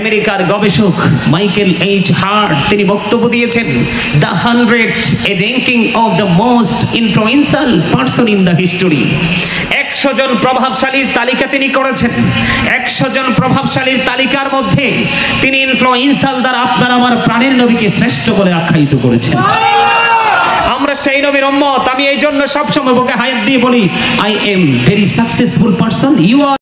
আমেরিকার গবেষক মাইকেল এইচ হার্ট তিনি বক্তব্য দিয়েছেন, the 100 A ranking of the most influential person in the history. 100 জন প্রভাবশালীর তালিকা তিনি করেছেন। 100 জন প্রভাবশালীর তালিকার মধ্যে তিনি ইনফ্লুয়েন্সিয়াল দ্বারা আপনার আমার প্রাণের নবীকে শ্রেষ্ঠ বলে আখ্যায়িত করেছেন। আমরা সেই নবীর উম্মত। আমি এই জন্য সবসময় বুকে হাত দিয়ে বলি, I am very successful person, you R